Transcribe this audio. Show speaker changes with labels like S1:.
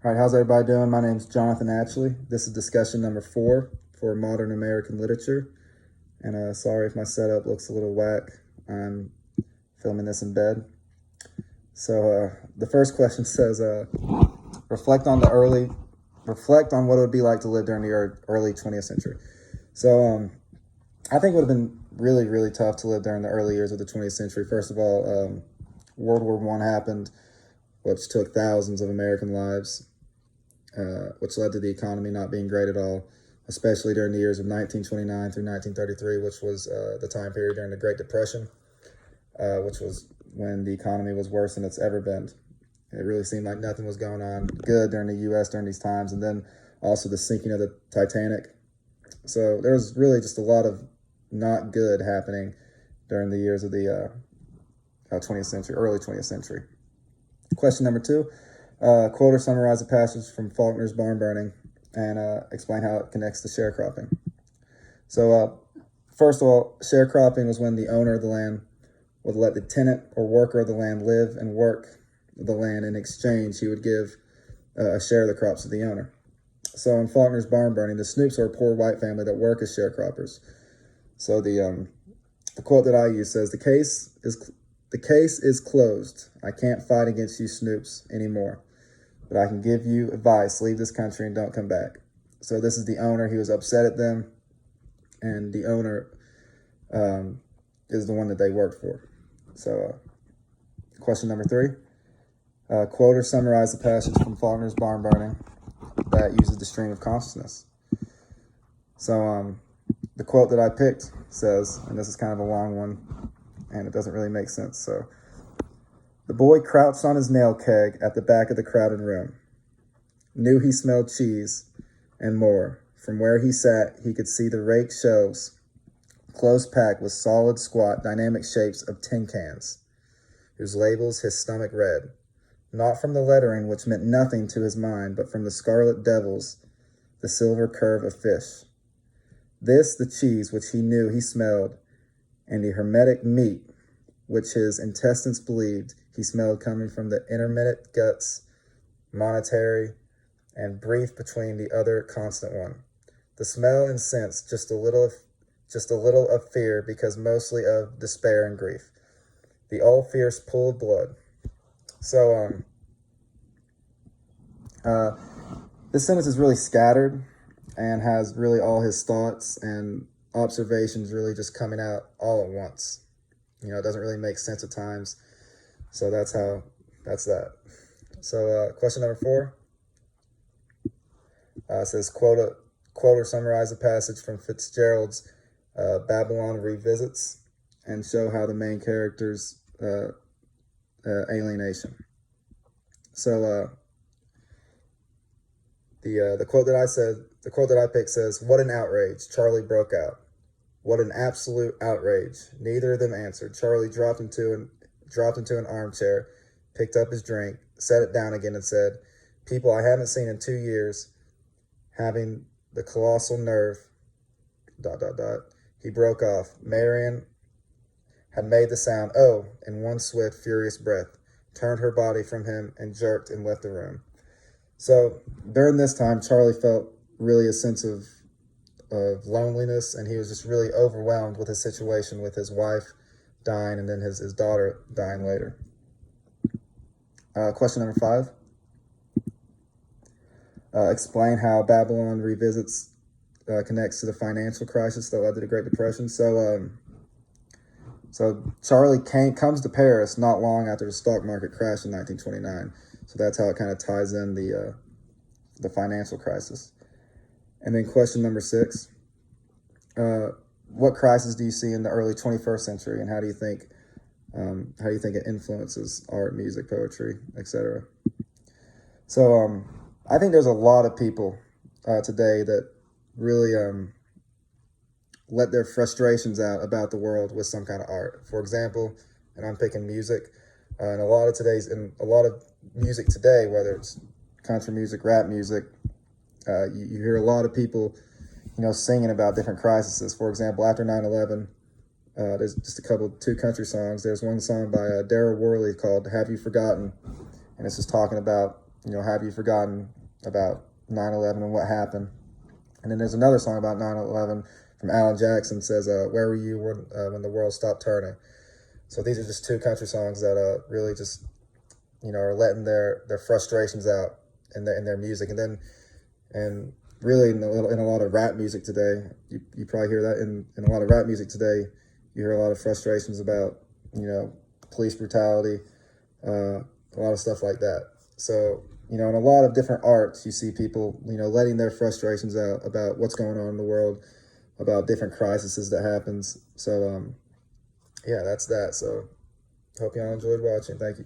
S1: All right, how's everybody doing? My name's Jonathan Atchley. This is discussion number 4 for modern American literature. And sorry if my setup looks a little whack. I'm filming this in bed. So the first question says, reflect on what it would be like to live during the early 20th century. So I think it would have been really, really tough to live during the early years of the 20th century. First of all, World War I happened, which took thousands of American lives. Which led to the economy not being great at all, especially during the years of 1929 through 1933, which was the time period during the Great Depression, which was when the economy was worse than it's ever been. It really seemed like nothing was going on good during the U.S. during these times, and then also the sinking of the Titanic. So there was really just a lot of not good happening during the years of the 20th century, early 20th century. Question number 2. Quote or summarize a passage from Faulkner's Barn Burning and explain how it connects to sharecropping. So first of all, sharecropping was when the owner of the land would let the tenant or worker of the land live and work the land. In exchange, he would give a share of the crops to the owner. So in Faulkner's Barn Burning, the Snoops are a poor white family that work as sharecroppers. So the quote that I use says, the case is closed. I can't fight against you Snoops anymore. But I can give you advice, leave this country and don't come back. So this is the owner. He was upset at them, and the owner is the one that they worked for. So question number 3, quote or summarize the passage from Faulkner's Barn Burning that uses the stream of consciousness. So the quote that I picked says, and this is kind of a long one, and it doesn't really make sense, so: the boy crouched on his nail keg at the back of the crowded room. Knew he smelled cheese and more. From where he sat, he could see the raked shelves, close packed with solid, squat, dynamic shapes of tin cans, whose labels his stomach read, not from the lettering, which meant nothing to his mind, but from the scarlet devils, the silver curve of fish. This, the cheese, which he knew he smelled, and the hermetic meat, which his intestines believed he smelled coming from the intermittent guts, monetary, and brief between the other constant one. The smell and sense just a little of fear, because mostly of despair and grief. The all fierce pool of blood. So this sentence is really scattered and has really all his thoughts and observations really just coming out all at once. It doesn't really make sense at times. So that's that. So question number 4 says, quote or summarize a passage from Fitzgerald's Babylon Revisits and show how the main character's alienation. So the quote that I picked says, "What an outrage!" Charlie broke out. "What an absolute outrage!" Neither of them answered. Charlie dropped into an armchair, picked up his drink, set it down again, and said, "People I haven't seen in 2 years, having the colossal nerve, ... He broke off. Marion had made the sound, "Oh," in one swift, furious breath, turned her body from him, and jerked and left the room. So during this time, Charlie felt really a sense of loneliness, and he was just really overwhelmed with his situation, with his wife dying and then his daughter dying later. Question number 5. Explain how Babylon Revisits connects to the financial crisis that led to the Great Depression. So Charlie comes to Paris not long after the stock market crashed in 1929. So that's how it kind of ties in the financial crisis. And then question number 6. What crisis do you see in the early 21st century, and how do you think it influences art, music, poetry, etc.? So I think there's a lot of people today that really let their frustrations out about the world with some kind of art. For example, and I'm picking music, and a lot of music today, whether it's country music, rap music, you hear a lot of people singing about different crises. For example, after 9/11, there's just two country songs. There's one song by Darryl Worley called "Have You Forgotten," and it's just talking about Have You Forgotten about 9/11 and what happened. And then there's another song about 9/11 from Alan Jackson, says, Where Were You When the World Stopped Turning? So these are just two country songs that really just, are letting their frustrations out in their music. And really in a lot of rap music today, you probably hear that in a lot of rap music today, you hear a lot of frustrations about, police brutality, a lot of stuff like that. So, in a lot of different arts, you see people, letting their frustrations out about what's going on in the world, about different crises that happens. So, yeah, that's that. So hope y'all enjoyed watching. Thank you.